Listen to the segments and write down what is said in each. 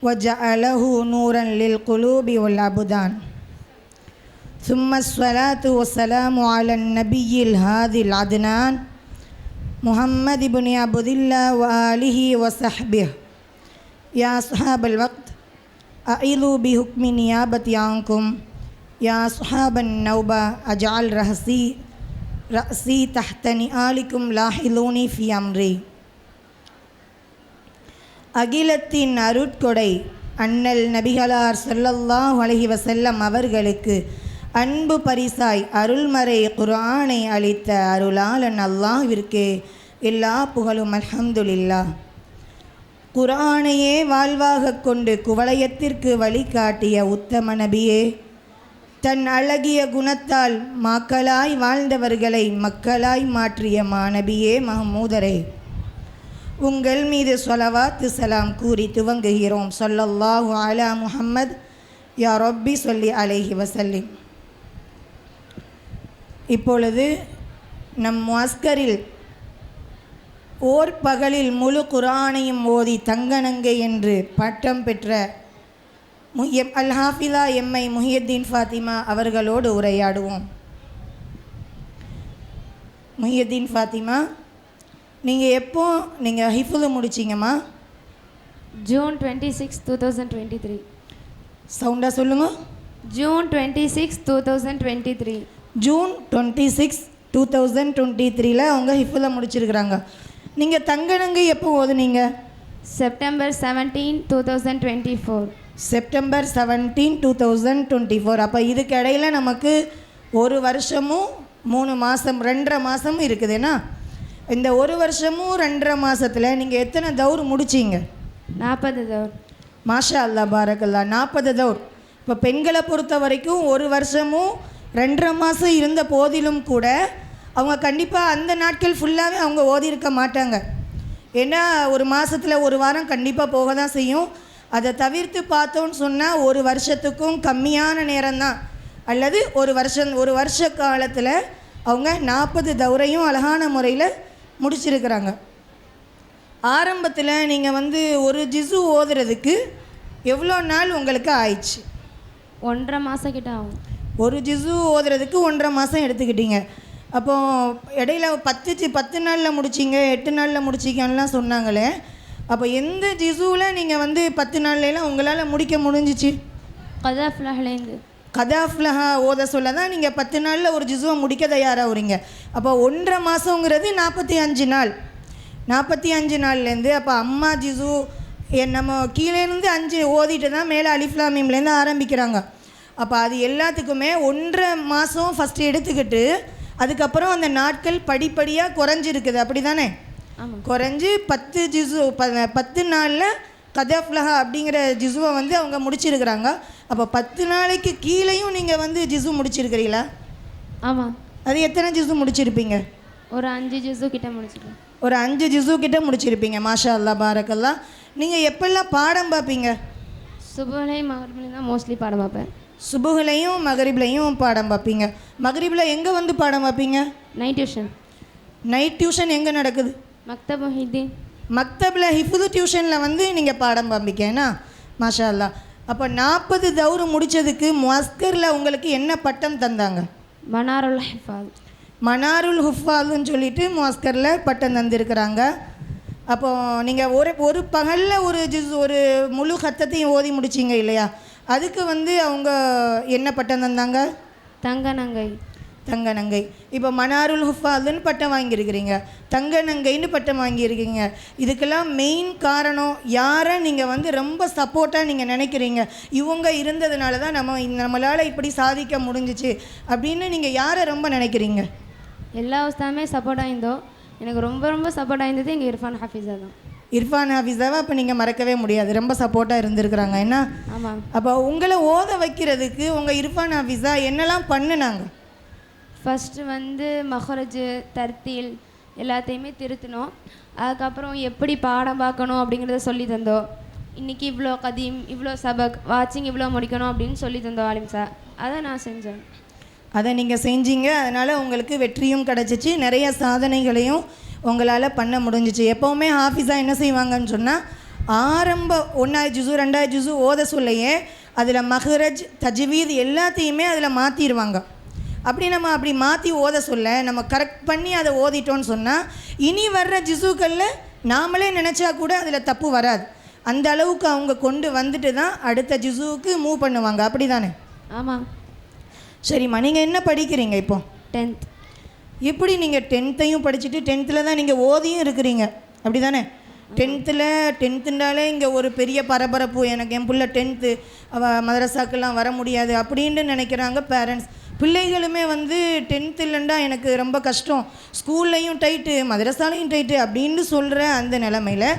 وجعله نورا للقلوب والأبدان ثم الصلاة والسلام على النبي الهادي العدنان محمد بن عبد الله وآله وصحبه يا أصحاب الوقت أعيذوا بحكم نيابتي عنكم يا أصحاب النوبة أجعل رأسي تحت نعالكم لاحظوني في أمري. அகிலத்தின் அருட்கொடை அண்ணல் நபிகளார் ஸல்லல்லாஹு அலைஹி வஸல்லம் அவர்களுக்கு அன்பு பரிசாய் அருள்மறை குர்ஆனை அளித்த அருளாளன் அல்லாஹ்விற்கு எல்லா புகழும் அல்ஹம்துலில்லாஹ். குர்ஆனையே வாழ்வாக கொண்டு குவளையத்திற்கு வழிகாட்டிய உத்தம நபியே, தன் அழகிய குணத்தால் மக்களாய் வாழ்ந்தவர்களை மக்களாய் மாற்றிய மாநபியே மஹமூதரே, உங்கள் மீது ஸலவாத்து சலாம் கூறி துவங்குகிறோம். ஸல்லல்லாஹு அலா முஹம்மத் யா ரப்பி ஸல்லி அலைஹி வஸல்லிம். இப்பொழுது நம் முஅஸ்கரில் ஓர் பகலில் முழு குர்ஆனையும் ஓதி தங்கநங்கை என்று பட்டம் பெற்ற அல் ஹாஃபிதா எம்ஐ முஹியுத்தீன் ஃபாத்திமா அவர்களோடு உரையாடுவோம். முஹியுத்தீன் ஃபாத்திமா, நீங்கள் எப்போ ஹிஃபுது முடிச்சிங்கம்மா? June 26, 2023. சவுண்டாக சொல்லுங்கள். June 26, 2023. June 26, 2023 அவங்க ஹிஃபுதை முடிச்சிருக்கிறாங்க. நீங்கள் தங்கநங்கை எப்போ ஓதுனீங்க? September 17, 2024. September 17, 2024. அப்போ இதுக்கு இடையில் நமக்கு ஒரு வருஷமும் 3 மாதம் 2.5 மாதமும் இருக்குதுன்னா, இந்த ஒரு வருஷமும் 2.5 மாதத்தில் நீங்கள் எத்தனை தௌர் முடிச்சிங்க? 40 தௌர். மாஷா அல்லா பாரக்கல்லா, 40 தௌர். இப்போ பெண்களை பொறுத்த வரைக்கும் ஒரு வருஷமும் 2.5 மாதம் இருந்த போதிலும் கூட அவங்க கண்டிப்பாக அந்த நாட்கள் ஃபுல்லாகவே அவங்க ஓதியிருக்க மாட்டாங்க. ஏன்னா ஒரு மாதத்தில் ஒரு வாரம் கண்டிப்பாக போக தான் செய்யும். அதை தவிர்த்து பார்த்தோன்னு சொன்னால் ஒரு வருஷத்துக்கும் கம்மியான நேரம்தான், அல்லது ஒரு வருஷ காலத்தில் அவங்க 40 தௌரையும் அழகான முறையில் முடிச்சிருக்கிறாங்க. ஆரம்பத்தில் நீங்கள் ஒரு ஜிசு ஓதுறதுக்கு எவ்வளோ நாள் உங்களுக்கு ஆயிடுச்சு? 1.5 மாதம் கிட்ட ஆகும். ஒரு ஜிசு ஓதுறதுக்கு 1.5 மாதம் எடுத்துக்கிட்டீங்க. அப்போது இடையில 10 நாளில் முடிச்சிங்க, 8 நாளில் முடிச்சிங்கலாம் சொன்னாங்களே, அப்போ எந்த ஜிசுவில் நீங்கள் 10 நாள்லாம் உங்களால் முடிக்க முடிஞ்சிச்சு? கதாஃப்லஹா ஓத சொல்ல தான் நீங்கள் 10 நாளில் ஒரு ஜிசுவை முடிக்க தயாராகிறீங்க. அப்போ 1.5 மாதங்கிறது 45 நாள். 45 நாள்லேருந்து அப்போ அம்மா ஜிசு நம்ம கீழேருந்து 5 ஓதிட்டு தான் மேலே அலிஃப்லாமீம்லேருந்து ஆரம்பிக்கிறாங்க. அப்போ அது எல்லாத்துக்குமே 1.5 மாதம் ஃபஸ்ட்டு எடுத்துக்கிட்டு அதுக்கப்புறம் அந்த நாட்கள் படிப்படியாக குறைஞ்சிருக்குது, அப்படி தானே? குறைஞ்சி 10 ஜிசு 10 நாளில் கதாஃப்லஹா அப்படிங்கிற ஜிசுவை அவங்க முடிச்சிருக்கிறாங்க. அப்போ 10 நாளைக்கு கீழேயும் நீங்கள் ஜிசு முடிச்சிருக்கிறீங்களா? ஆமாம். அது எத்தனை ஜிசு முடிச்சிருப்பீங்க? ஒரு 5 ஜிசு கிட்ட முடிச்சிருக்கேன். ஒரு 5 ஜிசு கிட்ட முடிச்சிருப்பீங்க. மாஷா அல்லா பாரக்கல்லா. நீங்கள் எப்பெல்லாம் பாடம் பார்ப்பீங்க? சுபஹ்லையும் மகரிப்லையும் தான் மோஸ்ட்லி பாடம் பார்ப்பேன். சுபஹ்லையும் மகரிப்லையும் பாடம் பார்ப்பீங்க. மகரிபில் எங்கே பாடம் பார்ப்பீங்க? Night tuition. நைட் டியூஷன் எங்கே நடக்குது? மக்தப் முஹியுத்தீன். மக்தபில் ஹிஃபுது டியூஷனில் நீங்கள் பாடம் பார்ப்பிக்கேன்னா மாஷா அல்லா. அப்போ 40 தௌரு முடித்ததுக்கு முஅஸ்கரில் உங்களுக்கு என்ன பட்டம் தந்தாங்க? மனாருல் ஹிஃபாஸ். மனாருல் ஹுஃபாதுன்னு சொல்லிட்டு முஅஸ்கரில் பட்டம் தந்திருக்கிறாங்க. அப்போது நீங்கள் ஒரு பகலில் ஒரு முழு கத்தத்தையும் ஓதி முடிச்சிங்க இல்லையா? அதுக்கு அவங்க என்ன பட்டம் தந்தாங்க? தங்கநங்கை. தங்கநங்கை. இப்போ மனாருல் ஹுஃபாதுன்னு பட்டம் வாங்கியிருக்கிறீங்க, தங்கநங்கைன்னு பட்டம் வாங்கியிருக்கீங்க. இதுக்கெல்லாம் மெயின் காரணம் யாரை நீங்கள் ரொம்ப சப்போர்ட்டாக நீங்கள் நினைக்கிறீங்க? இவங்க இருந்ததுனால தான் நம்மளால் இப்படி சாதிக்க முடிஞ்சிச்சு அப்படின்னு நீங்கள் யாரை ரொம்ப நினைக்கிறீங்க? எல்லா உஸ்தாதுமே சப்போர்ட்டாக இருந்தோம். எனக்கு ரொம்ப சப்போர்ட்டாக இருந்தது எங்கள் இர்ஃபான் ஹாஃபிஸா தான். இர்ஃபான் ஹாஃபிஸாவை அப்போ நீங்கள் மறக்கவே முடியாது, ரொம்ப சப்போர்ட்டாக இருந்திருக்கிறாங்க என்ன? ஆமாம். அப்போ உங்களை ஓத வைக்கிறதுக்கு உங்கள் இர்ஃபான் ஹாஃபிஸா என்னெல்லாம் பண்ணினாங்க? ஃபஸ்ட்டு மஹரஜ் தர்த்தீல் எல்லாத்தையுமே திருத்தினோம். அதுக்கப்புறம் எப்படி பாடம் பார்க்கணும் அப்படிங்கிறத சொல்லி தந்தோம். இன்றைக்கி இவ்வளோ கதீம், இவ்வளோ சபக், வாட்சிங் இவ்வளோ முடிக்கணும் அப்படின்னு சொல்லி தந்தோம் ஆலிம் சார். அதை நான் செஞ்சேன். அதை நீங்கள் செஞ்சீங்க, அதனால் உங்களுக்கு வெற்றியும் கிடச்சிச்சு, நிறைய சாதனைகளையும் உங்களால் பண்ண முடிஞ்சிச்சு. எப்போவுமே ஹாஃபிஸாக என்ன செய்வாங்கன்னு சொன்னால் ஆரம்ப 1வது ஜுசு 2வது ஜுசு ஓத சொல்லையே அதில் மஹ்ரஜ் தஜ்வீத் எல்லாத்தையுமே அதில் மாற்றிடுவாங்க. அப்படி மாற்றி ஓத சொல்ல நம்ம கரெக்ட் பண்ணி அதை ஓதிட்டோன்னு சொன்னால் இனி வர்ற ஜிசுக்களில் நாமளே நினச்சா கூட அதில் தப்பு வராது. அந்த அளவுக்கு அவங்க கொண்டு வந்துட்டு தான் அடுத்த ஜிசுவுக்கு மூவ் பண்ணுவாங்க. அப்படி தானே? ஆமாம். சரிம்மா, நீங்கள் என்ன படிக்கிறீங்க இப்போ? 10th. எப்படி நீங்கள் 10த்தையும் படிச்சுட்டு 10த்தில் தான் நீங்கள் ஓதியும் இருக்கிறீங்க, அப்படி தானே? 10த்துனாலே இங்கே ஒரு பெரிய பரபரப்பு, எனக்கு என் பிள்ளை 10th மதரசாக்கெல்லாம் வர முடியாது அப்படின்னு நினைக்கிறாங்க பேரண்ட்ஸ். பிள்ளைகளுமே 10th இல்லைண்டா எனக்கு ரொம்ப கஷ்டம், ஸ்கூல்லையும் டைட்டு மதரசாலையும் டைட்டு அப்படின்னு சொல்கிற அந்த நிலமையில்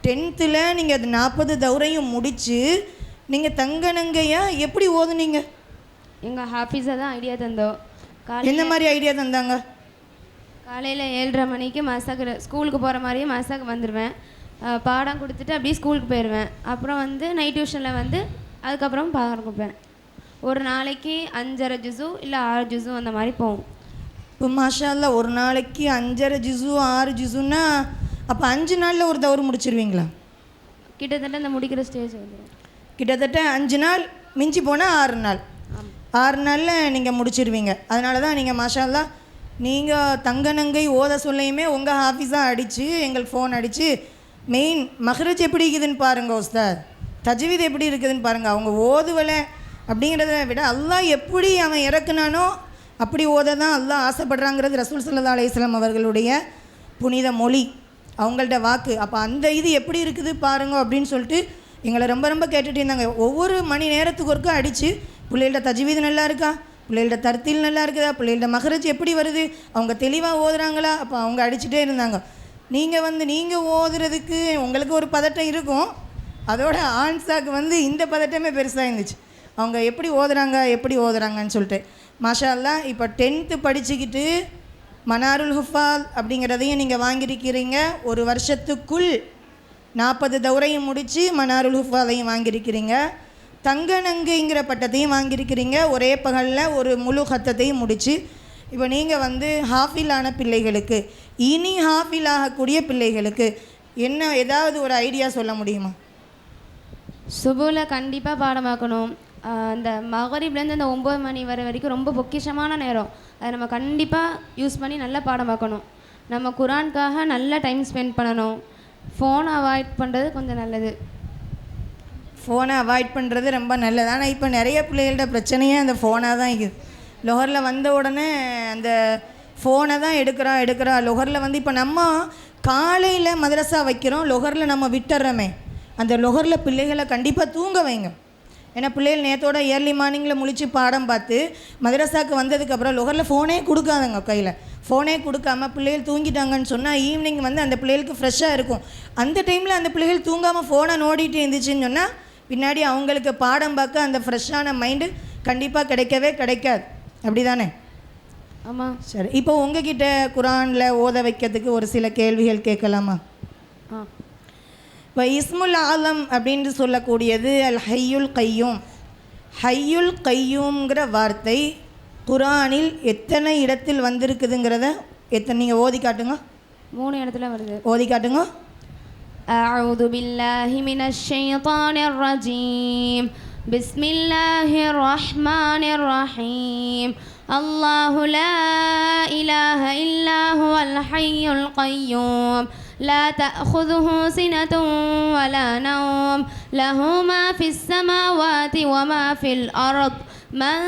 10த்தில் நீங்கள் அது 40 தௌரையும் முடித்து நீங்கள் தங்கனங்கையாக எப்படி ஓதுனீங்க? எங்கள் ஹாஃபீஸை தான் ஐடியா தந்தோம். என்ன மாதிரி ஐடியா தந்தாங்க? காலையில் 7:30 மணிக்கு மசாக்கு ஸ்கூலுக்கு போகிற மாதிரியே மசாக்கு வந்துடுவேன், பாடம் கொடுத்துட்டு அப்படியே ஸ்கூலுக்கு போயிடுவேன். அப்புறம் நைட் டியூஷனில் அதுக்கப்புறம் பாடம் கொடுப்பேன். ஒரு நாளைக்கு 5.5 ஜுசு இல்லை 6 ஜுசு அந்த மாதிரி போகும். இப்போ மாஷா அல்லாஹ், ஒரு நாளைக்கு 5.5 ஜுசு 6 ஜுசுன்னா அப்போ 5 நாளில் ஒரு தவறு முடிச்சிருவீங்களா? கிட்டத்தட்ட அந்த முடிக்கிற ஸ்டேஜ் வந்துடும். கிட்டத்தட்ட 5 நாள், மிஞ்சி போனால் 6 நாள். 6 நாளில் நீங்கள் முடிச்சிருவீங்க. அதனால தான் நீங்கள் மாஷா அல்லாஹ் நீங்கள் தங்கநங்கை ஓத சொல்லையுமே உங்கள் ஹாஃபீஸாக அடித்து எங்களுக்கு ஃபோன் அடித்து மெயின் மஹ்ரஜ் எப்படி இருக்குதுன்னு பாருங்கள் உஸ்தாத், தஜ்வீத் எப்படி இருக்குதுன்னு பாருங்கள். அவங்க ஓதுவலை அப்படிங்கிறத விட அல்லாஹ் எப்படி அவன் இறக்குனானோ அப்படி ஓத தான் அல்லாஹ் ஆசைப்படுறாங்கிறது ரசூல் ஸல்லல்லாஹு அலைஹி வஸல்லம் அவர்களுடைய புனித மொழி, அவங்கள்ட்ட வாக்கு. அப்போ அந்த இது எப்படி இருக்குது பாருங்க அப்படின்னு சொல்லிட்டு எங்களை ரொம்ப ரொம்ப கேட்டுகிட்டு இருந்தாங்க. ஒவ்வொரு மணி நேரத்துக்கு ஒருக்கா அடித்து பிள்ளைகள்ட்ட தஜ்வீத் நல்லா இருக்கா, பிள்ளைகள்ட்ட தர்த்தீல் நல்லா இருக்குதா, பிள்ளைகள்ட்ட மஹ்ரஜ் எப்படி வருது, அவங்க தெளிவாக ஓதுறாங்களா, அப்போ அவங்க அடிச்சுட்டே இருந்தாங்க. நீங்கள் ஓதுறதுக்கு உங்களுக்கு ஒரு பதட்டம் இருக்கும், அதோட ஆன்சாக்கு இந்த பதட்டமே பெருசாக இருந்துச்சு. அவங்க எப்படி ஓதுறாங்கன்னு சொல்லிட்டு மாஷா அல்லாஹ். இப்போ 10th படிச்சுக்கிட்டு மனாருல் ஹுஃபால் அப்படிங்கிறதையும் நீங்கள் வாங்கியிருக்கிறீங்க. ஒரு வருஷத்துக்குள் 40 தௌரையும் முடித்து மனாருல் ஹுஃபாலையும் வாங்கியிருக்கிறீங்க. தங்கநங்கைங்கிற பட்டத்தையும் வாங்கியிருக்கிறீங்க. ஒரே பகலில் ஒரு முழு ஹத்தத்தையும் முடித்து இப்போ நீங்கள் ஹாஃபிலான பிள்ளைகளுக்கு, இனி ஹாஃபில் ஆகக்கூடிய பிள்ளைகளுக்கு என்ன ஏதாவது ஒரு ஐடியா சொல்ல முடியுமா? சுபுவில் கண்டிப்பாக பாடமாக்கணும். அந்த மகரிப்லேருந்து அந்த 9 மணி வரைக்கும் ரொம்ப பொக்கிஷமான நேரம், அதை நம்ம கண்டிப்பாக யூஸ் பண்ணி நல்லா பாடமாக்கணும். நம்ம குரானுக்காக நல்லா டைம் ஸ்பெண்ட் பண்ணணும். ஃபோனை அவாய்ட் பண்ணுறது கொஞ்சம் நல்லது. ஃபோனை அவாய்ட் பண்ணுறது ரொம்ப நல்லது. ஆனால் இப்போ நிறைய பிள்ளைகளோட பிரச்சனையே அந்த ஃபோனாக தான் இருக்குது. லொஹரில் வந்த உடனே அந்த ஃபோனை தான் எடுக்கிறா. லொஹரில் இப்போ நம்ம காலையில் மதரசா வைக்கிறோம், லொஹரில் நம்ம விட்டுறோமே, அந்த லொஹரில் பிள்ளைகளை கண்டிப்பாக தூங்க வைங்க. ஏன்னா பிள்ளைகள் நேற்றோட ஏர்லி மார்னிங்கில் முழித்து பாடம் பார்த்து மதரசாவுக்கு வந்ததுக்கப்புறம் லொஹரில் ஃபோனே கொடுக்காதுங்க, கையில் ஃபோனே கொடுக்காம பிள்ளைகள் தூங்கிட்டாங்கன்னு சொன்னால் ஈவினிங் அந்த பிள்ளைகளுக்கு ஃப்ரெஷ்ஷாக இருக்கும். அந்த டைமில் அந்த பிள்ளைகள் தூங்காமல் ஃபோனை நோண்டிட்டு இருந்துச்சுன்னு சொன்னால் பின்னாடி அவங்களுக்கு பாடம் பார்க்க அந்த ஃப்ரெஷ்ஷான மைண்டு கண்டிப்பாக கிடைக்காது. அப்படி தானே? ஆமாம். சரி, இப்போ உங்ககிட்ட குரானில் ஓத வைக்கிறதுக்கு ஒரு சில கேள்விகள் கேட்கலாமா? இப்போ இஸ்முல் ஆலம் அப்படின்னு சொல்லக்கூடியது அல் ஹையுல் கையூம். ஹையுல் கையூம்ங்கிற வார்த்தை குரானில் எத்தனை இடத்தில் வந்திருக்குதுங்கிறத நீங்கள் ஓதி காட்டுங்க. 3 இடத்துல வருது. ஓதி காட்டுங்க. அஊது பில்லாஹி மினஷ் ஷைத்தானிர் ரஜீம். பிஸ்மில்லாஹிர் ரஹ்மானிர் ரஹீம். அல்லாஹு லா இலாஹ இல்லா ஹுவல் ஹய்யுல் கையூம். لا تأخذه سنة ولا نوم له ما في السماوات وما في الأرض من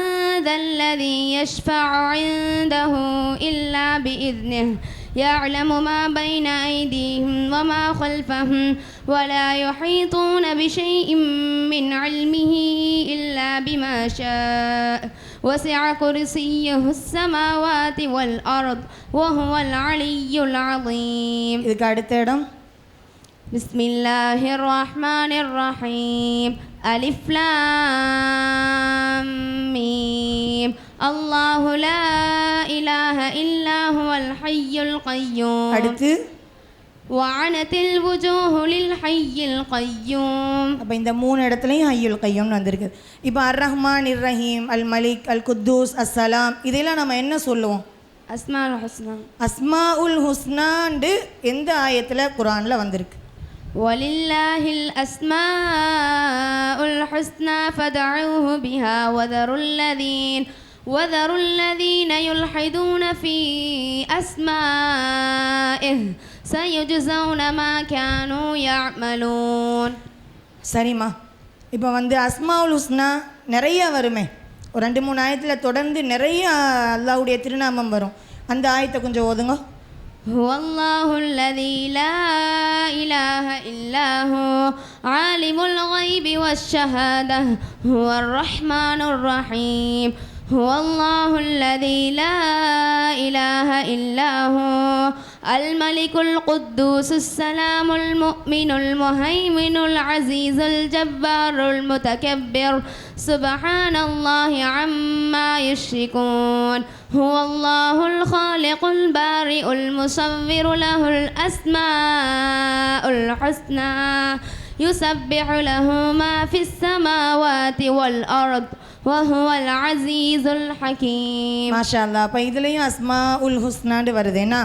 ذا الذي يشفع عنده إلا بإذنه يعلم ما بين أيديهم وما خلفهم ولا يحيطون بشيء من علمه إلا بما شاء وسع كرسيه السماوات والأرض وهو العلي العظيم. இதுக்கு அடுத்த இடம் بسم الله الرحمن الرحيم. ألف لام ميم. الله لا إله إلا هو الحي القيوم. அடுத்து وعنت الوجوه للحي القيوم. அப்போ இந்த 3 இடத்துலையும் ஹையுல் கையூம்னு வந்திருக்கு. இப்போ அர் ரஹ்மான் இர் ரஹீம், அல் மலிக், அல் குத்தூஸ், அஸ்ஸலாம், இதெல்லாம் நம்ம என்ன சொல்லுவோம்? அஸ்மாஉல் ஹுஸ்னா. அஸ்மாஉல் ஹுஸ்னாண்டு எந்த ஆயத்தில் குரானில் வந்திருக்கு? ولله الأسماء الحسنى فادعوه بها وذروا الذين يلحدون في أسمائه سيجزون ما كانوا يعملون. சரிம்மா, இப்போ வந்து அஸ்மாவுல் ஹுஸ்னா நிறைய வருமே, ஒரு 2-3 ஆயத்தில் தொடர்ந்து நிறைய அல்லாஹ்வுடைய திருநாமம் வரும். அந்த ஆயத்தை கொஞ்சம் ஓதுங்க. هو الله الذي لا إله إلا هو عالم الغيب والشهادة هو الرحمن الرحيم. هو الله الذي لا إله إلا هو الملك القدوس السلام المؤمن المهيمن العزيز الجبار المتكبر سبحان الله عما يشركون. هو الله الخالق البارئ المصور له الأسماء الحسنى يسبح له ما في السماوات والأرض وهو العزيز الحكيم. மாஷா அல்லாஹ். அப்போ இதுலேயும் அஸ்மா உல் ஹுஸ்னான்னு வருதுன்னா,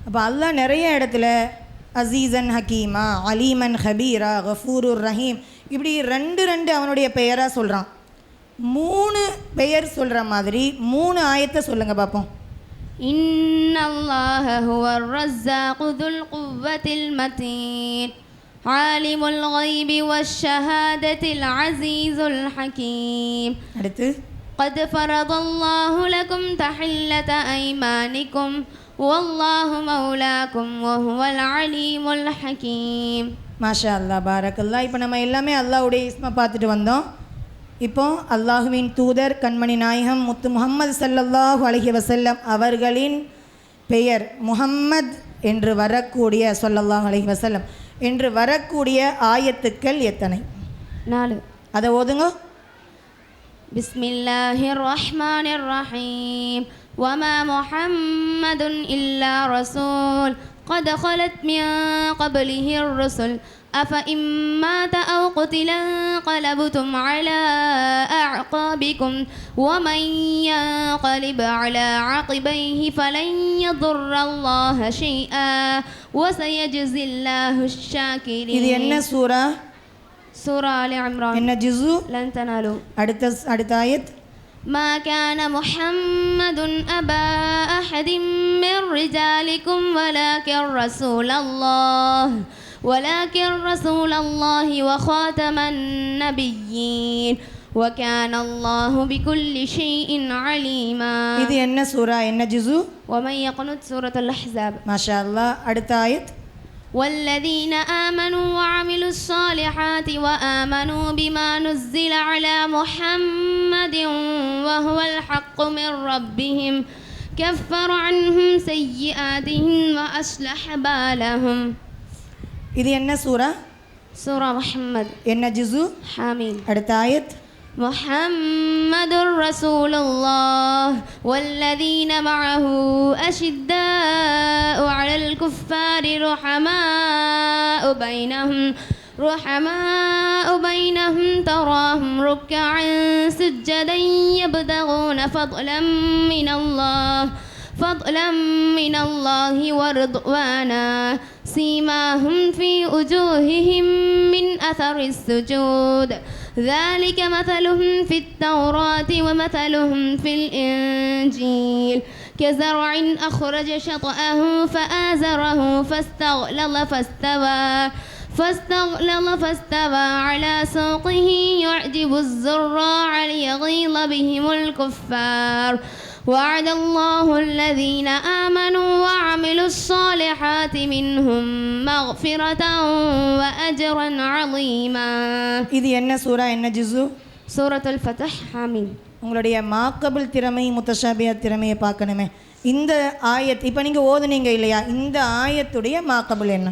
அப்போ அல்லாஹ் நிறைய இடத்துல அசீசன் ஹக்கீமா, அலீமன் ஹபீரா, கஃபூருர் ரஹீம், இப்படி 2 அவனுடைய பெயராக சொல்கிறான். 3 பெயர் சொல்கிற மாதிரி 3 ஆயத்தை சொல்லுங்கள் பார்ப்போம். இன்னல்லாஹ ஹுவர் ரஸ்ஸாகு துல் குவ்வத்தில் மதீன் ஆலிமுல் கைபி வஷ்ஷஹாதத்தில் அஸீஸுல் ஹகீம். அடுத்து قد فرض الله لكم تحلة أيمانكم والله مولاكم وهو العليم الحكيم. மாஷா அல்லாஹ், பாரக்கல்லாஹ். இப்போ நம்ம எல்லாமே அல்லாஹ்வுடைய இஸ்மை பார்த்துட்டு வந்தோம். இப்போ அல்லாஹுவின் தூதர் கண்மணி நாயகம் முத்து முஹம்மது ஸல்லல்லாஹு அலைஹி வஸல்லம் அவர்களின் பெயர் முஹம்மத் என்று வரக்கூடிய ஸல்லல்லாஹு அலைஹி வஸல்லம் என்று வரக்கூடிய ஆயத்துக்கள் எத்தனை? 4. அதை ஓதுங்க. பிஸ்மில்லாஹிர் ரஹ்மானிர் ரஹீம். வமா முஹம்மதுன் இல்லா ரசூல் قد خلت من قبله الرسل أفإن مات أو قتل انقلبتم على أعقابكم ومن ينقلب على عقبيه فلن يضر الله شيئا وسيجزي الله الشاكرين. இது என்ன சூரா? சூரா ஆலி இம்ரான். என்ன ஜுஸு? லன் தனாலு. அடுத்த ஆயத். ما كان محمد أبا أحد من رجالكم ولكن رسول الله وخاتم النبيين وكان الله بكل شيء عليما. இது என்ன சூரா, என்ன ஜுஸு? ومن يقنت سورة الأحزاب. மாஷா அல்லாஹ். அடுத்த ஆயத். والذين آمنوا وعملوا الصالحات وآمنوا بما نزل على محمد وهو الحق من ربهم كفر عنهم سيئاتهم وأصلح بالهم. இது என்ன சூரா? سورة محمد. என்ன ஜுஸு? حامين. அடுத்த ஆயத். محمد رسول الله والذين معه أشداء على الكفار رحماء بينهم تراهم ركعا سجدا يبتغون فضلا من الله ورضوانا سيماهم في وجوههم من أثر السجود ذلك مثلهم في التوراة ومثلهم في الإنجيل كزرع أخرج شطأه فآزره فاستغلظ فاستوى على سوقه يعجب الزراع ليغيظ بهم الكفار وعد الله الذين آمنوا وعملوا الصالحات منهم مغفرة وأجرا عظيما. இது என்ன சூரா, என்ன ஜுஸு? சூரத்துல் ஃபத்ஹ். ஹாமீம். உங்களுடைய மாக்கபில் திறமை, முத்தஷாபியா திறமையை பார்க்கணுமே. இந்த ஆயத் இப்போ நீங்கள் ஓதுனீங்க இல்லையா, இந்த ஆயத்துடைய மாக்கபில் என்ன?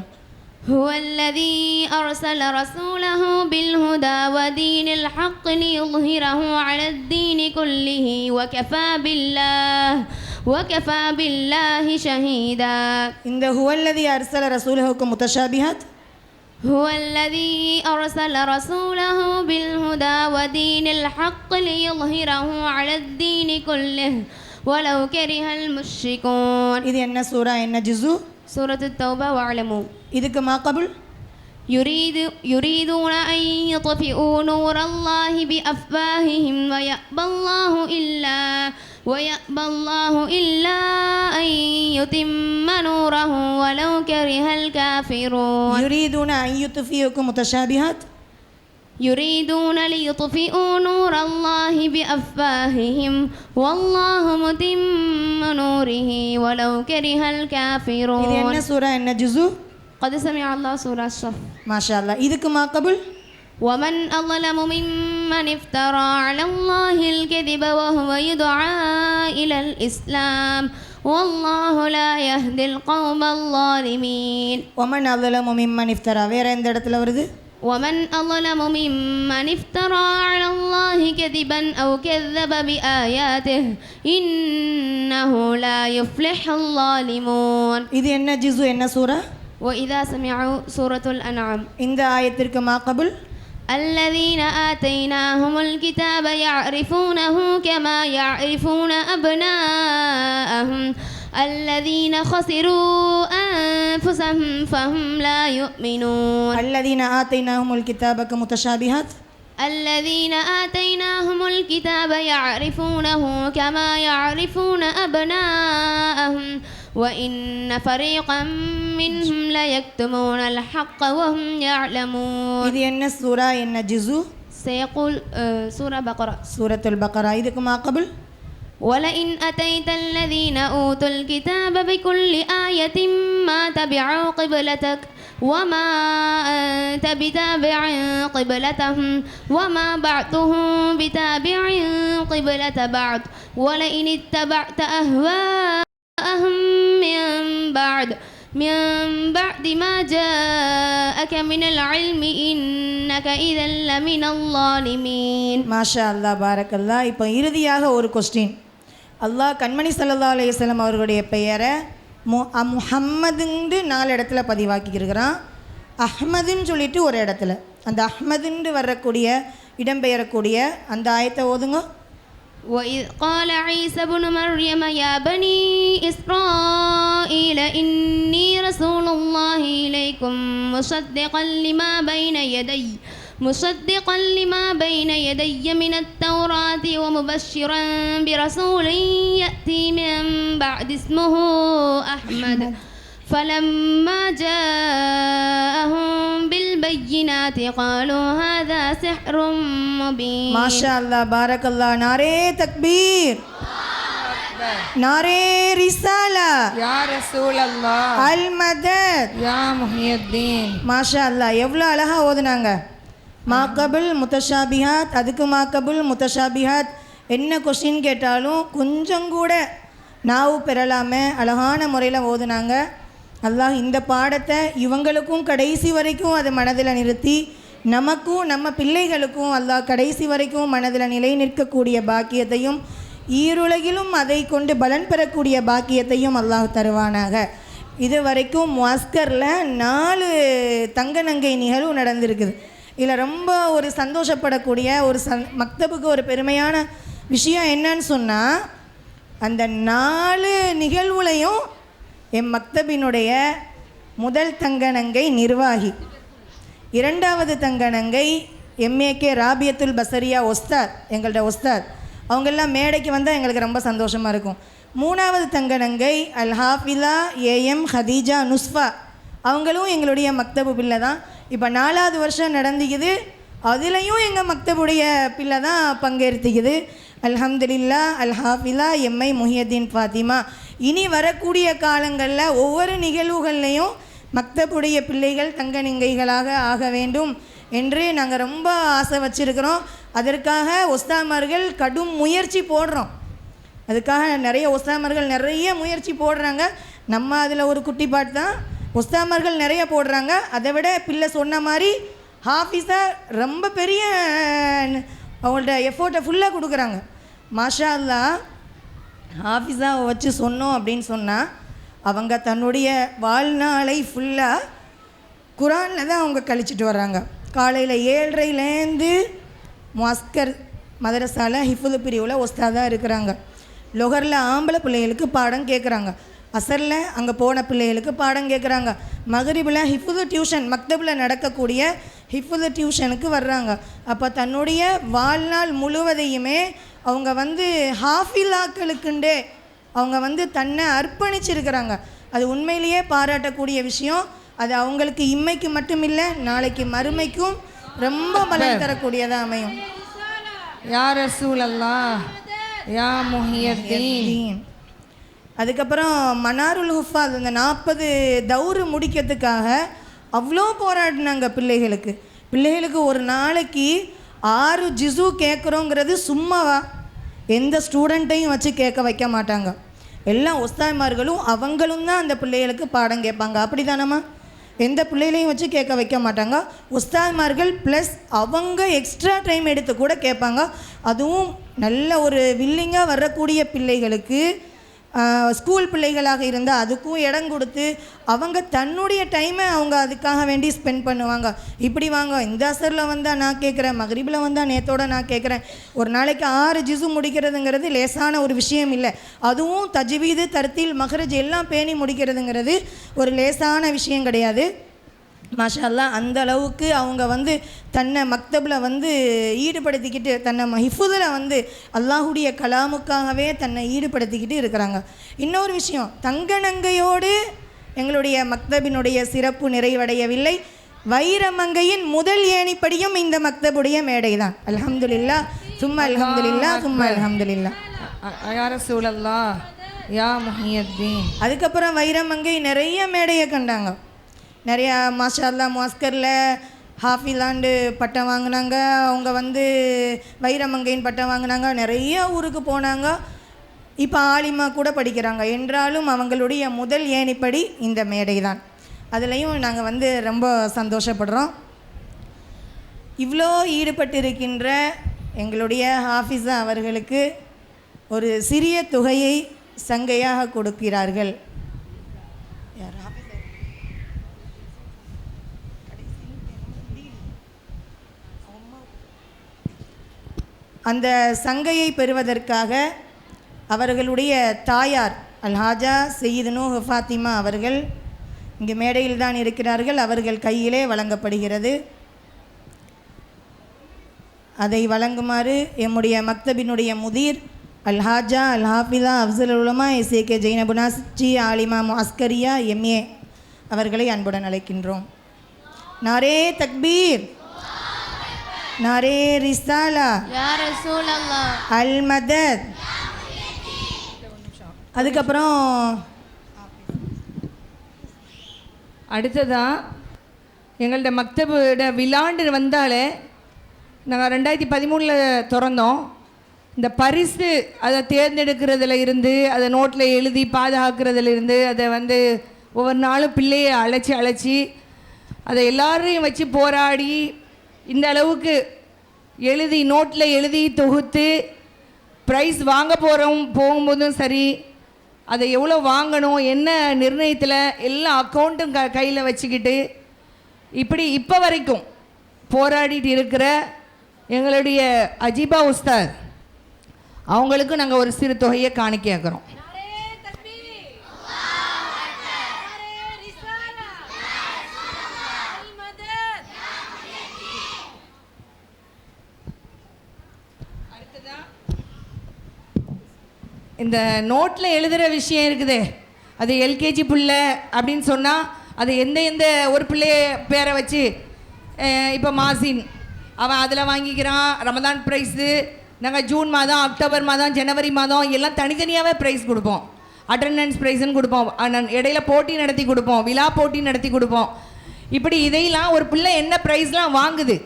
هو الذي أرسل رسوله بالهدى ودين الحق ليظهره على الدين كله وكفى بالله شهيدا. இந்த هو الذي أرسل رسوله متشابهات. هو الذي أرسل رسوله بالهدى ودين الحق ليظهره على الدين كله ولو كره المشركون. இது என்ன சூரா, என்ன ஜுஸு? சூரத்து தௌபா. வஅலமு. இதுக்கு மாக்கபுல் يريدون أن يطفئوا نور الله بأفواههم ويأبى الله إلا أن يتم نوره ولو كره الكافرون يريدون أن يطفئوا متشابهات يريدون ليطفئوا نور الله بأفواههم والله متم نوره ولو كره الكافرون. இது என்ன சூரா, என்ன ஜுஸு? قد سمع الله سورة الصف. மாஷா அல்லாஹ். இதுக்கு மாக்கபுல் ومن أظلم ممن افترى على الله الكذب وهو يدعى إلى الإسلام والله لا يهدي القوم الظالمين. ومن أظلم ممن افترى வேற எந்த இடத்துல வருது? ومن أظلم ممن افترى على الله كذبا أو كذب بآياته إنه لا يفلح الظالمون. இது என்ன ஜுஸு, என்ன சூரா? وإذا سمعوا سورة الأنعام. இந்த ஆயத்திற்கு மாக்கபுல் الذين آتيناهم الكتاب يعرفونه كما يعرفون أبناءهم الذين خسروا أنفسهم فهم لا يؤمنون. الذين آتيناهم الكتاب كمتشابهات الذين آتيناهم الكتاب يعرفونه كما يعرفون أبناءهم وإن فريقا منهم ليكتمون الحق وهم يعلمون. இது என்ன சூரா, என்ன ஜுஸு? سيقول سورة بقرة. சூரத்துல் பக்ரா. இதுக்கு மாக்கபுல் ولئن أتيت الذين أوتوا الكتاب بكل آية ما تبعوا قبلتك وما أنت بتابع قبلتهم وما بعضهم بتابع قبلة بعض ولئن اتبعت أهواءهم من بعد ما جاءك من العلم إنك إذا لمن الظالمين. மாஷா அல்லாஹ், பாரக்கல்லா. இப்போ இறுதியாக ஒரு கொஸ்டின். அல்லாஹ் கண்மணி ஸல்லல்லாஹு அலைஹி வஸல்லம் அவர்களுடைய பெயரை முஹம்மதுன்னு 4 இடத்துல பதிவாக்கியிருக்கிறான். அஹ்மதுன்னு சொல்லிட்டு ஒரு இடத்துல. அந்த அஹ்மதுன்னு வரக்கூடிய இடம்பெயரக்கூடிய அந்த ஆயத்தை ஓதுங்க. وإذ قال عيسى ابن مريم يا بني إسرائيل إني رسول الله إليكم مصدقا لما بين يدي من التوراة ومبشرا برسول يأتي من بعد اسمه أحمد فلما جاءهم بالبينات قالوا هذا سحر مبين. ما شاء الله بارك الله. नारे तकबीर, नारे रिसाला, या रसूल अल्लाह, अल मदद, या मुहियुद्दीन. மாஷா அல்லாஹ். எவ்வளோ அழகாக ஓதுனாங்க. மாக்கபுல் முத்தஷாபிஹாத். அதுக்கு மாக்கபுல் முத்தஷாபிஹாத். என்ன கொஸ்டின் கேட்டாலும் கொஞ்சம் கூட நாவு பெறலாமல் அழகான முறையில் ஓதுனாங்க. அல்லாஹ் இந்த பாடத்தை இவங்களுக்கும் கடைசி வரைக்கும் அதை மனதில் நிறுத்தி நமக்கும் நம்ம பிள்ளைகளுக்கும் அல்லாஹ் கடைசி வரைக்கும் மனதில் நிலை நிற்கக்கூடிய பாக்கியத்தையும் ஈருலகிலும் அதை கொண்டு பலன் பெறக்கூடிய பாக்கியத்தையும் அல்லாஹ் தருவானாக. இது வரைக்கும் முஸ்கரில் 4 தங்க நங்கை நிகழ்வு நடந்திருக்குது. இதில் ரொம்ப ஒரு சந்தோஷப்படக்கூடிய ஒரு மக்தபுக்கு ஒரு பெருமையான விஷயம் என்னன்னு சொன்னால், அந்த 4 நிகழ்வுலையும் என் மக்தபினுடைய முதல் தங்கநங்கை நிர்வாகி, 2வது தங்கநங்கை எம்ஏகே ராபியத்துல் பசரியா ஒஸ்தாத், எங்கள்ட ஒஸ்தாத். அவங்கெல்லாம் மேடைக்கு வந்தால் எங்களுக்கு ரொம்ப சந்தோஷமாக இருக்கும். 3வது தங்கநங்கை அல் ஹாஃபிலா ஏஎம் ஹதீஜா நுஸ்ஃபா, அவங்களும் எங்களுடைய மக்தபு பிள்ளை தான். இப்போ 4வது வருஷம் நடந்துக்குது. அதுலேயும் எங்கள் மக்தபுடைய பிள்ளை தான் பங்கேற்றுக்குது. அல்ஹம்துலில்லாஹ். அல் ஹாஃபிலா எம்ஐ முஹியுத்தீன் ஃபாத்திமா. இனி வரக்கூடிய காலங்களில் ஒவ்வொரு நிகழ்வுகள்லையும் மக்தபுடைய பிள்ளைகள் தங்கநங்கைகளாக ஆக வேண்டும் என்று நாங்கள் ரொம்ப ஆசை வச்சுருக்கிறோம். அதற்காக உஸ்தாமார்கள் கடும் முயற்சி போடுறோம். அதுக்காக நிறைய உஸ்தாமார்கள் நிறைய முயற்சி போடுறாங்க. நம்ம அதில் ஒரு குட்டி பாட்டு தான். உஸ்தாமார்கள் நிறைய போடுறாங்க. அதை விட பிள்ளை சொன்ன மாதிரி ஹாஃபிஸா ரொம்ப பெரிய அவங்கள்ட்ட எஃபோர்ட்டை ஃபுல்லாக கொடுக்குறாங்க. மாஷா அல்லாஹ். ஹாஃபிஸாவை வச்சு சொன்னோம் அப்படின்னு சொன்னால் அவங்க தன்னுடைய வாழ்நாளை ஃபுல்லாக குரானில் தான் அவங்க கழிச்சிட்டு வர்றாங்க. காலையில் 7:30லேருந்து முஸ்கர் மதரசாவில் ஹிஃபுல் பிரிவில் ஒஸ்தாதாக இருக்கிறாங்க. லொஹரில் ஆம்பளை பிள்ளைகளுக்கு பாடம் கேட்குறாங்க. அசரில் அங்கே போன பிள்ளைகளுக்கு பாடம் கேட்குறாங்க. மகரிபில் ஹிஃபுது டியூஷன் மக்தபில் நடக்கக்கூடிய ஹிஃபுது டியூஷனுக்கு வர்றாங்க. அப்போ தன்னுடைய வாழ்நாள் முழுவதையுமே அவங்க வந்து ஹாஃபிலாக்களுக்குண்டே அவங்க தன்னை அர்ப்பணிச்சிருக்கிறாங்க. அது உண்மையிலேயே பாராட்டக்கூடிய விஷயம். அது அவங்களுக்கு இம்மைக்கு மட்டும் இல்லை, நாளைக்கு மறுமைக்கும் ரொம்ப பலன் தரக்கூடியதாக அமையும். யா ரசூல் அல்லாஹ் யா முஹியத்தீன். அதுக்கப்புறம் மனாருல் ஹுஃபாஸ் அந்த 40 தௌரு முடிக்கிறதுக்காக அவ்வளோ போராடினாங்க. பிள்ளைகளுக்கு ஒரு நாளைக்கு 6 ஜிசு கேட்குறோங்கிறது சும்மாவா? எந்த ஸ்டூடெண்ட்டையும் வச்சு கேட்க வைக்க மாட்டாங்க. எல்லாம் உஸ்தாத்மார்களும் அவங்களும் தான் அந்த பிள்ளைகளுக்கு பாடம் கேட்பாங்க. அப்படி தானம்மா? எந்த பிள்ளைகளையும் வச்சு கேட்க வைக்க மாட்டாங்க. உஸ்தாத்மார்கள் ப்ளஸ் அவங்க எக்ஸ்ட்ரா டைம் எடுத்து கூட கேட்பாங்க. அதுவும் நல்ல ஒரு வில்லிங்காக வரக்கூடிய பிள்ளைகளுக்கு, ஸ்கூல் பிள்ளைகளாக இருந்தால் அதுக்கும் இடம் கொடுத்து அவங்க தன்னுடைய டைமை அவங்க அதுக்காக வேண்டி ஸ்பெண்ட் பண்ணுவாங்க. இப்படி வாங்க, இந்த அசரில் வந்தால் நான் கேட்குறேன், மகரிபில் வந்தால் நேத்தோடு நான் கேட்குறேன். ஒரு நாளைக்கு 6 ஜிசு முடிக்கிறதுங்கிறது லேசான ஒரு விஷயம் இல்லை. அதுவும் தஜ்வீது, தர்த்தீல், மஹ்ரஜ் எல்லாம் பேணி முடிக்கிறதுங்கிறது ஒரு லேசான விஷயம் கிடையாது. மாஷா அல்லாஹ் அந்த அளவுக்கு அவங்க தன்னை மக்தபில் ஈடுபடுத்திக்கிட்டு, தன்னை ஹிஃபுதில் அல்லாஹுடைய கலாமுக்காகவே தன்னை ஈடுபடுத்திக்கிட்டு இருக்கிறாங்க. இன்னொரு விஷயம், தங்கநங்கையோடு எங்களுடைய மக்தபினுடைய சிறப்பு நிறைவடையவில்லை. வைரமங்கையின் முதல் ஏணிப்படியும் இந்த மக்தபுடைய மேடை தான். அல்ஹம்துலில்லாஹ் சும்மா அல்ஹம்துலில்லாஹ் சும்மா அல்ஹம்துலில்லாஹ். யா ரசூல் அல்லாஹ் யா முஹியத்தீன். அதுக்கப்புறம் வைரமங்கை நிறைய மேடையை கண்டாங்க. நிறையா மாஷா அல்லாஹ் மாஸ்கரில் ஹாஃபிலாண்டு பட்டம் வாங்கினாங்க. அவங்க வைரமங்கையின் பட்டம் வாங்கினாங்க. நிறைய ஊருக்கு போனாங்க. இப்போ ஆலிமா கூட படிக்கிறாங்க. என்றாலும் அவங்களுடைய முதல் ஏணிப்படி இந்த மேடை தான். அதுலேயும் நாங்கள் ரொம்ப சந்தோஷப்படுறோம். இவ்வளோ ஈடுபட்டிருக்கின்ற எங்களுடைய ஹாஃபிஸா அவர்களுக்கு ஒரு சிறிய தொகையை சங்கையாக கொடுக்கிறார்கள். அந்த சங்கையை பெறுவதற்காக அவர்களுடைய தாயார் அல்ஹாஜா சையீதுனு ஃபாத்திமா அவர்கள் இங்கே மேடையில் தான் இருக்கிறார்கள். அவர்கள் கையிலே வழங்கப்படுகிறது. அதை வழங்குமாறு எம்முடைய மக்தபினுடைய முதீர் அல்ஹாஜா அல்ஹாஃபிதா அஃப்ஸல் உலமா எஸ்ஏகே ஜெய்னபுனாஸ்ஜி ஆலிமா முஅஸ்கரியா எம்ஏ அவர்களை அன்புடன் அழைக்கின்றோம். நாரே தக்பீர், நாரே ரிசாலா, யா ரசூல் அல்லாஹ், அல் மதத். அதுக்கப்புறம் அடுத்ததான் எங்கள்ட மக்தபோட விழாண்டு வந்தாலே நாங்கள் 2013 திறந்தோம். இந்த பரிசு அதை தேர்ந்தெடுக்கிறதுல இருந்து, அதை நோட்டில் எழுதி பாதுகாக்கிறதுல இருந்து, அதை ஒவ்வொரு நாளும் பிள்ளையை அழைச்சி அதை எல்லாரையும் வச்சு போராடி இந்த அளவுக்கு எழுதி நோட்டில் எழுதி தொகுத்து ப்ரைஸ் வாங்க போகும்போதும் சரி, அதை எவ்வளோ வாங்கணும் என்ன நிர்ணயத்தில் எல்லா அக்கௌண்ட்டும் கையில் வச்சுக்கிட்டு இப்படி இப்போ வரைக்கும் போராடிட்டு இருக்கிற எங்களுடைய அஜீபா உஸ்தாத் அவங்களுக்கு நாங்கள் ஒரு சிறு தொகையை காணிக்கையாக்குறோம். இந்த நோட்டில் எழுதுகிற விஷயம் இருக்குதே, அது எல்கேஜி பிள்ளை அப்படின்னு சொன்னால் அது எந்த ஒரு பிள்ளைய பேரை வச்சு இப்போ மாசின் அவன் அதில் வாங்கிக்கிறான் ரமதான் ப்ரைஸு. நாங்கள் ஜூன் மாதம், அக்டோபர் மாதம், ஜனவரி மாதம் எல்லாம் தனித்தனியாகவே ப்ரைஸ் கொடுப்போம். அட்டண்டன்ஸ் ப்ரைஸ்ன்னு கொடுப்போம், இடையில போட்டி நடத்தி கொடுப்போம், விழா போட்டி நடத்தி கொடுப்போம். இப்படி இதையெல்லாம் ஒரு பிள்ளை என்ன ப்ரைஸ்லாம் வாங்குது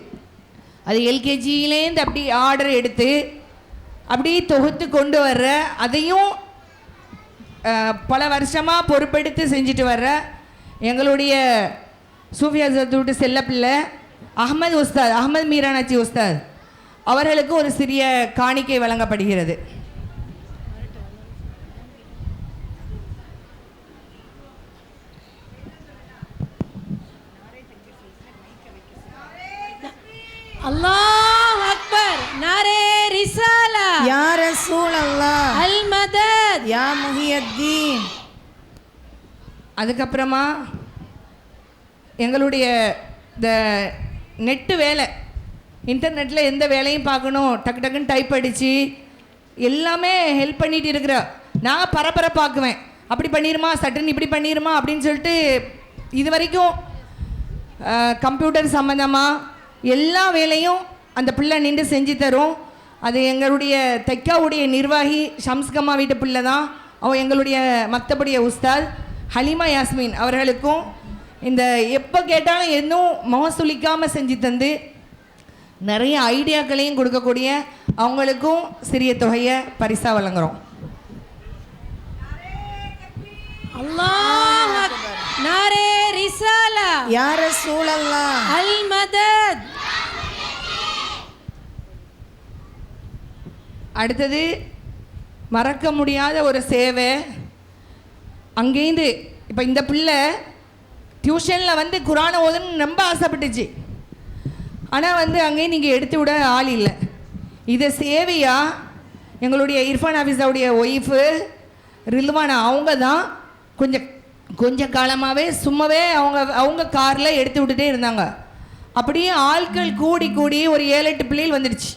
அது எல்கேஜியிலேருந்து அப்படி ஆர்டர் எடுத்து அப்படி தொகுத்து கொண்டு வர்ற, அதையும் பல வருஷமாக பொறுப்பெடுத்து செஞ்சுட்டு வர்ற எங்களுடைய சூஃபி ஹஸரத் செல்ல பிள்ளை அஹ்மத் உஸ்தாத், அஹ்மத் மீரானாச்சி உஸ்தாத் அவர்களுக்கு ஒரு சிறிய காணிக்கை வழங்கப்படுகிறது. அல்லாஹ் அக்பர், நாரே ரிசாலா, யா ரசூல் அல்லாஹ், அல் மதத், யா முஹியத்தீன். அதுக்கப்புறமா எங்களுடைய இந்த நெட்டு வேலை, இன்டர்நெட்டில் எந்த வேலையும் பார்க்கணும், டக்கு டக்குன்னு டைப் அடித்து எல்லாமே ஹெல்ப் பண்ணிகிட்டு இருக்கிற. நான் பரபரப்பாக்குவேன், அப்படி பண்ணிடுமா சட்டுன்னு இப்படி பண்ணிடுமா அப்படின்னு சொல்லிட்டு இது வரைக்கும் கம்ப்யூட்டர் சம்மந்தமாக எல்லா வேலையும் அந்த பிள்ளை நின்று செஞ்சு தரும். அது எங்களுடைய தெக்காவுடைய நிர்வாகி ஷம்ஸ்கம்மா வீட்டு பிள்ளை தான். அவன் எங்களுடைய மக்தபுடைய உஸ்தாத் ஹலிமா யாஸ்மின் அவர்களுக்கும் இந்த எப்போ கேட்டாலும் எதுவும் முகசுளிக்காமல் செஞ்சு தந்து நிறைய ஐடியாக்களையும் கொடுக்கக்கூடிய அவங்களுக்கும் சிறிய தொகையை பரிசாக வழங்குகிறோம். அல்லாஹ் அக்பர். நாரே ரிசாலா யா ரசூலல்லாஹ். அல் மதத். அடுத்தது மறக்க முடியாத ஒரு சேவை. அங்கேருந்து இப்போ இந்த பிள்ளை டியூஷனில் வந்து குரானை ஓதுன்னு ரொம்ப ஆசைப்பட்டுச்சு. ஆனால் வந்து அங்கேயும் நீங்கள் எடுத்து விட ஆள் இல்லை. இதை சேவையாக எங்களுடைய இர்ஃபான் ஹாஃபிஸாவுடைய ஒய்ஃபு ரில்வானா அவங்க தான் கொஞ்சம் காலமாகவே சும்மாவே அவங்க காரில் எடுத்து விட்டுட்டே இருந்தாங்க. அப்படியே ஆட்கள் கூடி கூடி ஒரு 7-8 பிள்ளைகள் வந்துடுச்சு.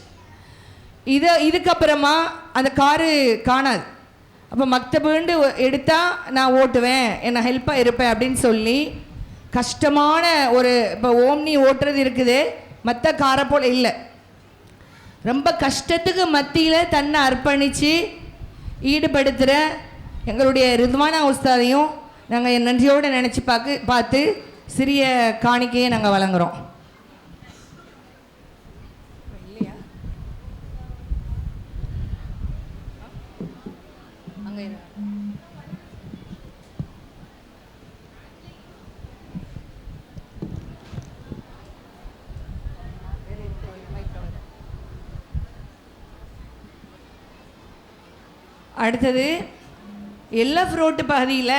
இதுக்கப்புறமா அந்த காரு காணாது. அப்போ மக்தபுண்டு எடுத்தால் நான் ஓட்டுவேன், என்னை ஹெல்ப்பாக இருப்பேன் அப்படின்னு சொல்லி கஷ்டமான ஒரு இப்போ ஓம்னி ஓட்டுறது இருக்குது, மற்ற காரை போல் இல்லை. ரொம்ப கஷ்டத்துக்கு மத்தியில் தன்னை அர்ப்பணித்து ஈடுபடுத்துகிற எங்களுடைய ரித்வானா உஸ்தாதையும் நாங்கள் நன்றியோடு நினச்சி பார்த்து சிறிய காணிக்கையை நாங்கள் வழங்குகிறோம். அடுத்தது எல்எஃப் ரோட்டு பகுதியில்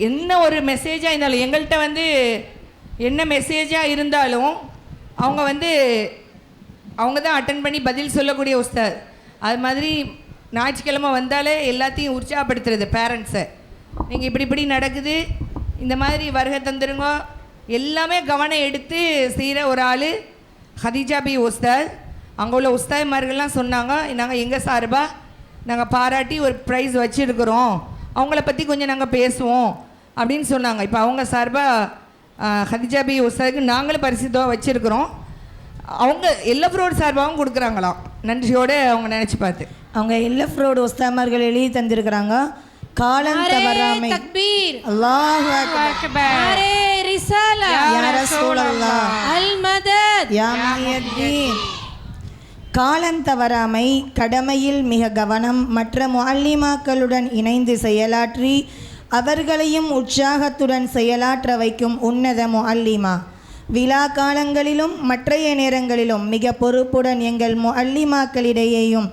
என்ன ஒரு மெசேஜாக இருந்தாலும் எங்கள்கிட்ட வந்து என்ன மெசேஜாக இருந்தாலும் அவங்க தான் அட்டன் பண்ணி பதில் சொல்லக்கூடிய உஸ்தாத். அது மாதிரி ஞாயிற்றுக்கிழமை வந்தாலே எல்லாத்தையும் உற்சாகப்படுத்துறது பேரண்ட்ஸை. நீங்கள் இப்படி நடக்குது, இந்த மாதிரி வருகை தந்துருங்க, எல்லாமே கவனம் எடுத்து செய்கிற ஒரு ஆள் ஹதீஜா பி உஸ்தாத். அங்கே உள்ள உஸ்தாத்மார்கள்லாம் சொன்னாங்க, நாங்கள் எங்கள் சார்பாக நாங்கள் பாராட்டி ஒரு ப்ரைஸ் வச்சுருக்குறோம், அவங்கள பற்றி கொஞ்சம் நாங்கள் பேசுவோம் அப்படின்னு சொன்னாங்க. இப்போ அவங்க சார்பாக ஹதீஜா பி உஸ்தாதுக்கு நாங்களும் பரிசுத்தாக வச்சுருக்குறோம். அவங்க எல்எஃப் ரோடு சார்பாகவும் கொடுக்குறாங்களாம். நன்றியோடு அவங்க நினச்சி பார்த்து அவங்க எல்எஃப் ரோடு உஸ்தாமார்கள் எழுதி தந்திருக்கிறாங்க. காலம் தவறாமை. அல்லாஹு அக்பர். நாரே ரிசாலா யா ரசூலல்லாஹ். அல் மதத். யா முஹியத்தீன். காலம் தவறாமை, கடமையில் மிக கவனம், மற்ற முஅல்லிமாக்களுடன் இணைந்து செயலாற்றி அவர்களையும் உற்சாகத்துடன் செயலாற்ற வைக்கும் உன்னத முஅல்லிமா. விழா காலங்களிலும் மற்றைய நேரங்களிலும் மிக பொறுப்புடன் எங்கள் முஅல்லிமாக்களிடையேயும்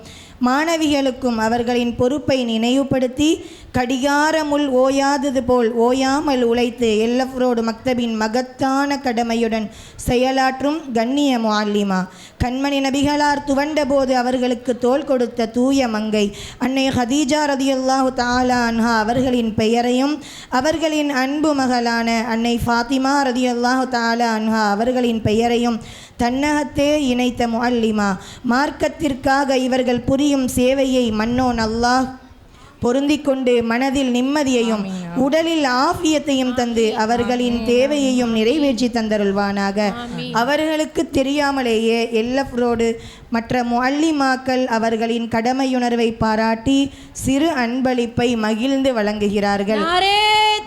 மாணவிகளுக்கும் அவர்களின் பொறுப்பை நினைவுபடுத்தி கடிகாரமுள் ஓயாதது போல் ஓயாமல் உழைத்து எல்எஃப் ரோடு மக்தபின் மகத்தான கடமையுடன் செயலாற்றும் கண்ணிய முஅல்லிமா. கண்மணி நபிகளார் துவண்ட போது அவர்களுக்கு தோள் கொடுத்த தூய மங்கை அன்னை ஹதீஜா ரதியல்லாஹு தஆலா அன்ஹா அவர்களின் பெயரையும் அவர்களின் அன்பு மகளான அன்னை ஃபாத்திமா ரதியல்லாஹு தஆலா அன்ஹா அவர்களின் பெயரையும் தன்னகத்தே இணைத்த முஅல்லிமா. மார்க்கத்திற்காக இவர்கள் புரியும் சேவையை மன்னோன் அல்லாஹ் பொருந்திக் கொண்டு மனதில் நிம்மதியையும் உடலில் ஆஃபியத்தையும் தந்து அவர்களின் தேவையையும் நிறைவேற்றி தந்தருள்வானாக. அவர்களுக்கு தெரியாமலேயே எல்எஃப் ரோடு மற்ற முஅல்லிமாக்கள் அவர்களின் கடமையுணர்வை பாராட்டி சிறு அன்பளிப்பை மகிழ்ந்து வழங்குகிறார்கள். நாரே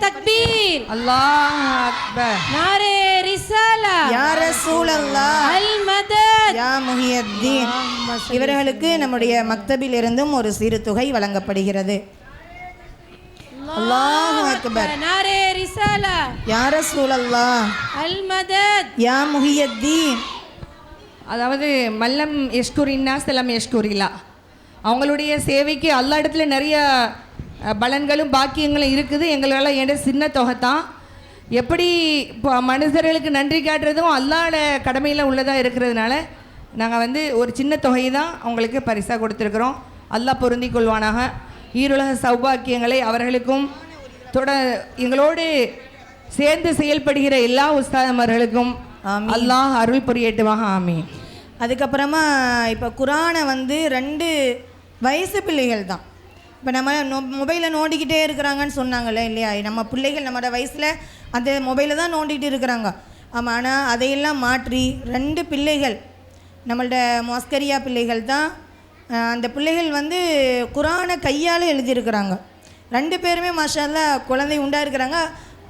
தக்பீர். அல்லாஹ் அக்பர். நாரே ரிசாலா யா ரசூலல்லாஹ். அல் மதத். யா முஹியத்தீன். இவர்களுக்கு நம்முடைய மக்தபில் இருந்தும் ஒரு சிறு தொகை வழங்கப்படுகிறது. அல்லாஹு அக்பர். நாரே ரிசாலா யா ரசூலல்லாஹ். அல் மதத். யா முஹியத்தீன். அதாவது மல்லம் யஷ்குரின்னா செல்லம் யஷ்குரிலா. அவங்களுடைய சேவைக்கு எல்லா இடத்துல நிறைய பலன்களும் பாக்கியங்களும் இருக்குது. எங்களால் ஏண்ட சின்ன தொகை தான். எப்படி இப்போ மனிதர்களுக்கு நன்றி காட்டுறதும் அல்லாஹ்வோட கடமையில் உள்ளதாக இருக்கிறதுனால நாங்கள் ஒரு சின்ன தொகை தான் அவங்களுக்கு பரிசாக கொடுத்துருக்குறோம். அல்லாஹ் பொருந்தி கொள்வானாக. ஈருலக சௌபாக்கியங்களை அவர்களுக்கும் எங்களோடு சேர்ந்து செயல்படுகிற எல்லா உஸ்தாதமார்களுக்கும் அல்லாஹ் அருள் புரியட்டுமாக. ஆமீன். அதுக்கப்புறமா இப்போ குரானை வந்து 2 வயசு பிள்ளைகள் தான். இப்போ நம்ம மொபைலை நோண்டிக்கிட்டே இருக்கிறாங்கன்னு சொன்னாங்கல்ல இல்லையா, நம்ம பிள்ளைகள் நம்மளோட வயசில் அந்த மொபைலை தான் நோண்டிகிட்டு இருக்கிறாங்க. ஆமாம், ஆனால் அதையெல்லாம் மாற்றி 2 பிள்ளைகள் நம்மள்ட மொஸ்கரியா பிள்ளைகள் தான். அந்த பிள்ளைகள் வந்து குரானை கையால் எழுதியிருக்கிறாங்க. 2 பேருமே மாஷா அல்லாஹ் குழந்தை உண்டாக இருக்கிறாங்க.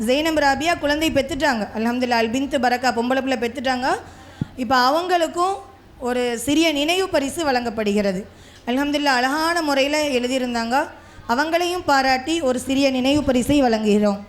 ஜெய்னப் ராபியா குழந்தை பெற்றுட்டாங்க, அல்ஹம்துலில்லாஹ். அல்பின்த் பரக்கா பொம்பளை பிள்ளை பெற்றுட்டாங்க. இப்போ அவங்களுக்கும் ஒரு சிறிய நினைவு பரிசு வழங்கப்படுகிறது. அல்ஹம்துலில்லாஹ் அழகான முறையில் எழுதியிருந்தாங்க. அவங்களையும் பாராட்டி ஒரு சிறிய நினைவு பரிசை வழங்குகிறோம்.